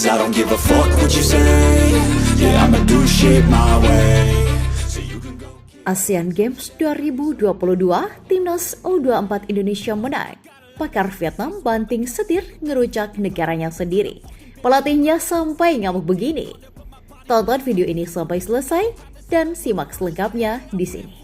'cause I don't give a fuck what you say. Yeah, I'ma do shit my way. ASEAN Games 2022, Timnas U24 Indonesia menang. Pakar Vietnam banting setir ngerujak negaranya sendiri. Pelatihnya sampai ngamuk begini. Tonton video ini sampai selesai dan simak selengkapnya di sini.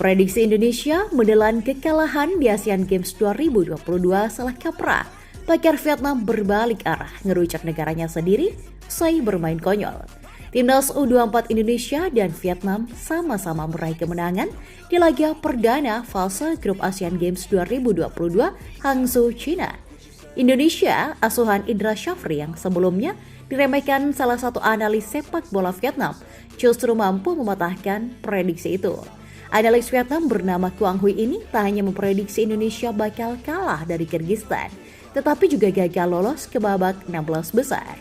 Prediksi Indonesia menelan kekalahan di ASEAN Games 2022 salah kaprah. Pakar Vietnam berbalik arah ngerujak negaranya sendiri usai bermain konyol. Timnas U24 Indonesia dan Vietnam sama-sama meraih kemenangan di laga perdana fase grup ASEAN Games 2022 Hangzhou, China. Indonesia, asuhan Indra Syafri yang sebelumnya diremehkan salah satu analis sepak bola Vietnam, justru mampu mematahkan prediksi itu. Analis Vietnam bernama Quang Huy ini tak hanya memprediksi Indonesia bakal kalah dari Kyrgyzstan, tetapi juga gagal lolos ke babak 16 besar.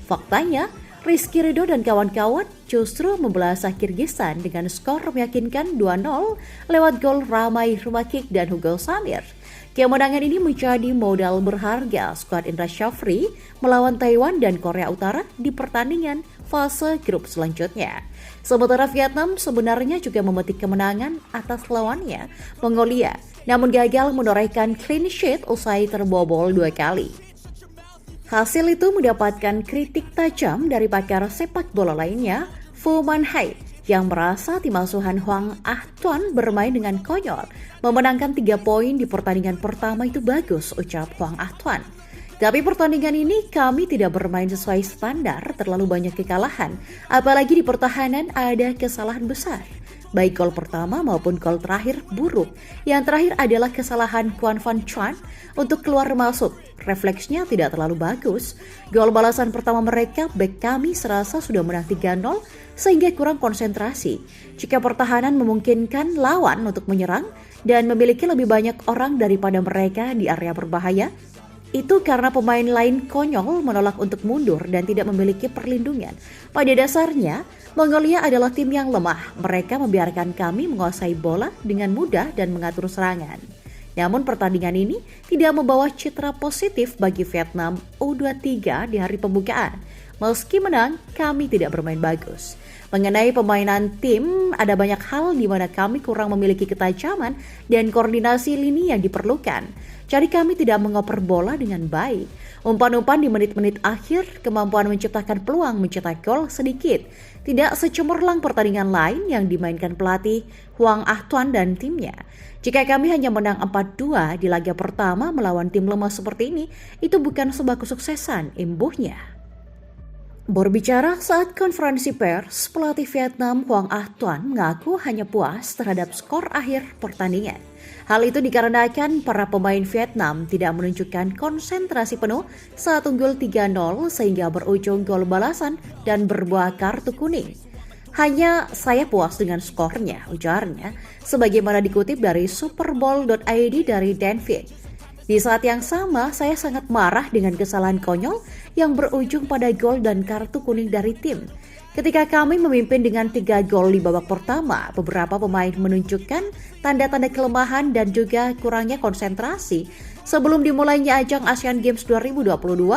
Faktanya, Rizky Ridho dan kawan-kawan justru membelasah Kyrgyzstan dengan skor meyakinkan 2-0 lewat gol Ramai Rumakik dan Hugo Samir. Kemenangan ini menjadi modal berharga skuad Indra Syafri melawan Taiwan dan Korea Utara di pertandingan fase grup selanjutnya. Sementara Vietnam sebenarnya juga memetik kemenangan atas lawannya, Mongolia, namun gagal menorehkan clean sheet usai terbobol 2 kali. Hasil itu mendapatkan kritik tajam dari pakar sepak bola lainnya, Fu Manhai, yang merasa tim asuhan Hwang Ah-tuan bermain dengan konyol. Memenangkan 3 poin di pertandingan pertama itu bagus, ucap Hwang Ah-tuan. Tapi pertandingan ini kami tidak bermain sesuai standar, terlalu banyak kekalahan. Apalagi di pertahanan ada kesalahan besar. Baik gol pertama maupun gol terakhir buruk. Yang terakhir adalah kesalahan Quan Van Chuan untuk keluar masuk. Refleksnya tidak terlalu bagus. Gol balasan pertama mereka, bek kami serasa sudah menang 3-0 sehingga kurang konsentrasi. Jika pertahanan memungkinkan lawan untuk menyerang dan memiliki lebih banyak orang daripada mereka di area berbahaya, itu karena pemain lain konyol menolak untuk mundur dan tidak memiliki perlindungan. Pada dasarnya, Mongolia adalah tim yang lemah. Mereka membiarkan kami menguasai bola dengan mudah dan mengatur serangan. Namun pertandingan ini tidak membawa citra positif bagi Vietnam U23 di hari pembukaan. Meski menang, kami tidak bermain bagus. Mengenai pemainan tim, ada banyak hal di mana kami kurang memiliki ketajaman dan koordinasi lini yang diperlukan. Jadi kami tidak mengoper bola dengan baik. Umpan-umpan di menit-menit akhir, kemampuan menciptakan peluang mencetak gol sedikit. Tidak secemerlang pertandingan lain yang dimainkan pelatih Hwang Ah-tuan dan timnya. Jika kami hanya menang 4-2 di laga pertama melawan tim lemah seperti ini, itu bukan sebuah kesuksesan, imbuhnya. Berbicara saat konferensi pers, pelatih Vietnam Hwang Ah-tuan mengaku hanya puas terhadap skor akhir pertandingan. Hal itu dikarenakan para pemain Vietnam tidak menunjukkan konsentrasi penuh saat unggul 3-0 sehingga berujung gol balasan dan berbuah kartu kuning. Hanya saya puas dengan skornya, ujarnya, sebagaimana dikutip dari superbowl.id dari David. Di saat yang sama, saya sangat marah dengan kesalahan konyol yang berujung pada gol dan kartu kuning dari tim. Ketika kami memimpin dengan 3 gol di babak pertama, beberapa pemain menunjukkan tanda-tanda kelemahan dan juga kurangnya konsentrasi. Sebelum dimulainya ajang ASEAN Games 2022,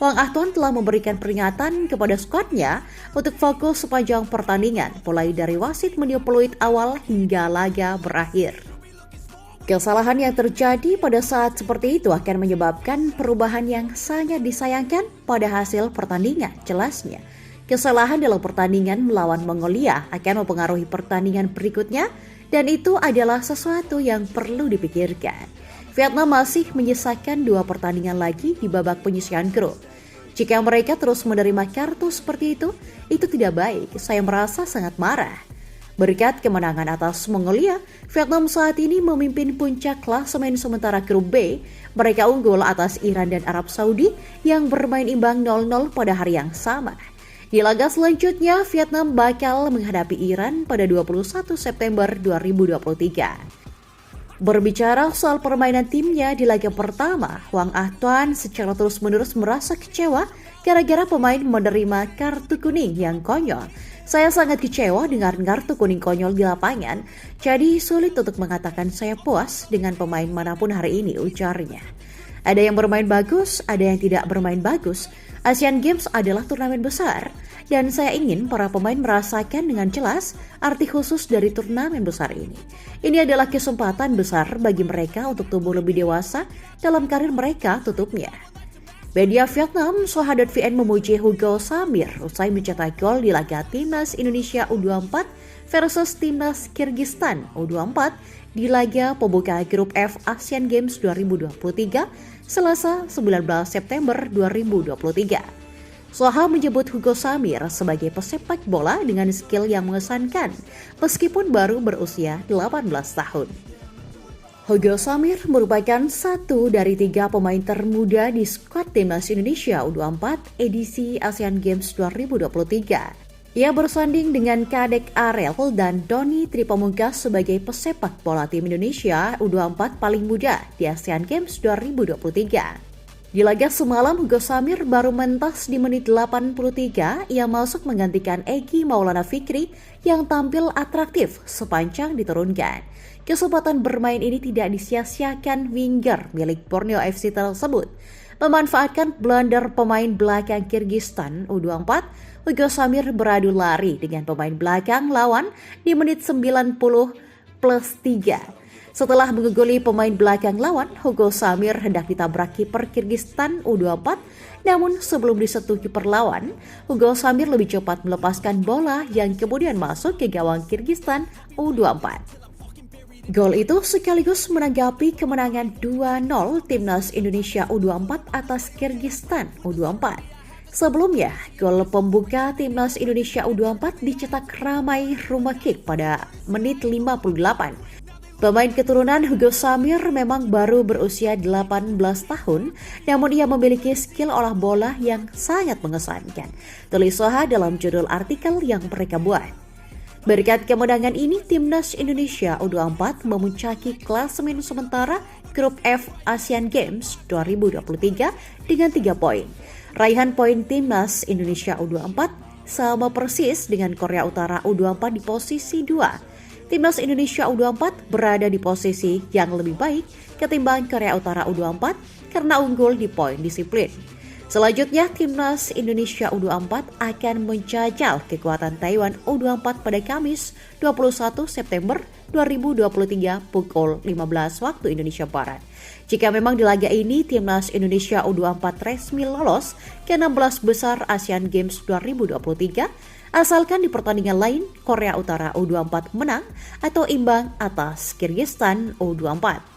Hwang Ah-tuan telah memberikan peringatan kepada skuadnya untuk fokus sepanjang pertandingan, mulai dari wasit meniup peluit awal hingga laga berakhir. Kesalahan yang terjadi pada saat seperti itu akan menyebabkan perubahan yang sangat disayangkan pada hasil pertandingan, jelasnya. Kesalahan dalam pertandingan melawan Mongolia akan mempengaruhi pertandingan berikutnya dan itu adalah sesuatu yang perlu dipikirkan. Vietnam masih menyisakan 2 pertandingan lagi di babak penyisihan grup. Jika mereka terus menerima kartu seperti itu tidak baik. Saya merasa sangat marah. Berkat kemenangan atas Mongolia, Vietnam saat ini memimpin puncak klasemen sementara grup B. Mereka unggul atas Iran dan Arab Saudi yang bermain imbang 0-0 pada hari yang sama. Di laga selanjutnya, Vietnam bakal menghadapi Iran pada 21 September 2023. Berbicara soal permainan timnya di laga pertama, Hwang Ah-tuan secara terus-menerus merasa kecewa gara-gara pemain menerima kartu kuning yang konyol. Saya sangat kecewa dengan kartu kuning konyol di lapangan, jadi sulit untuk mengatakan saya puas dengan pemain manapun hari ini, ujarnya. Ada yang bermain bagus, ada yang tidak bermain bagus. Asian Games adalah turnamen besar, dan saya ingin para pemain merasakan dengan jelas arti khusus dari turnamen besar ini. Ini adalah kesempatan besar bagi mereka untuk tumbuh lebih dewasa dalam karir mereka, tutupnya. Media Vietnam, Soha.vn memuji Hugo Samir usai mencetak gol di laga Timnas Indonesia U24 versus Timnas Kyrgyzstan U24 di laga pembuka Grup F Asian Games 2023 Selasa 19 September 2023. Soha menyebut Hugo Samir sebagai pesepak bola dengan skill yang mengesankan meskipun baru berusia 18 tahun. Hugo Samir merupakan satu dari 3 pemain termuda di skuad Timnas Indonesia U24 edisi Asian Games 2023. Ia bersanding dengan Kadek Arel dan Doni Tripamungkas sebagai pesepak bola tim Indonesia U24 paling muda di Asian Games 2023. Di laga semalam, Hugo Samir baru mentas di menit 83, ia masuk menggantikan Egy Maulana Fikri yang tampil atraktif sepanjang diturunkan. Kesempatan bermain ini tidak disia-siakan winger milik Borneo FC tersebut. Memanfaatkan blunder pemain belakang Kyrgyzstan U24, Hugo Samir beradu lari dengan pemain belakang lawan di menit 90+3. Setelah menggoli pemain belakang lawan, Hugo Samir hendak ditabrak kiper Kyrgyzstan U24, namun sebelum disentuh kiper lawan, Hugo Samir lebih cepat melepaskan bola yang kemudian masuk ke gawang Kyrgyzstan U24. Gol itu sekaligus menanggapi kemenangan 2-0 Timnas Indonesia U24 atas Kyrgyzstan U24. Sebelumnya, gol pembuka Timnas Indonesia U24 dicetak Ramai Rumakik pada menit 58. Pemain keturunan Hugo Samir memang baru berusia 18 tahun, namun ia memiliki skill olah bola yang sangat mengesankan, tulis Soha dalam judul artikel yang mereka buat. Berkat kemenangan ini, Timnas Indonesia U24 memuncaki klasemen sementara Grup F Asian Games 2023 dengan 3 poin. Raihan poin Timnas Indonesia U24 sama persis dengan Korea Utara U24 di posisi 2. Timnas Indonesia U24 berada di posisi yang lebih baik ketimbang Korea Utara U24 karena unggul di poin disiplin. Selanjutnya, Timnas Indonesia U24 akan menjajal kekuatan Taiwan U24 pada Kamis 21 September 2023 pukul 15 waktu Indonesia Barat. Jika memang di laga ini Timnas Indonesia U24 resmi lolos ke 16 besar Asian Games 2023, asalkan di pertandingan lain Korea Utara U24 menang atau imbang atas Kyrgyzstan U24.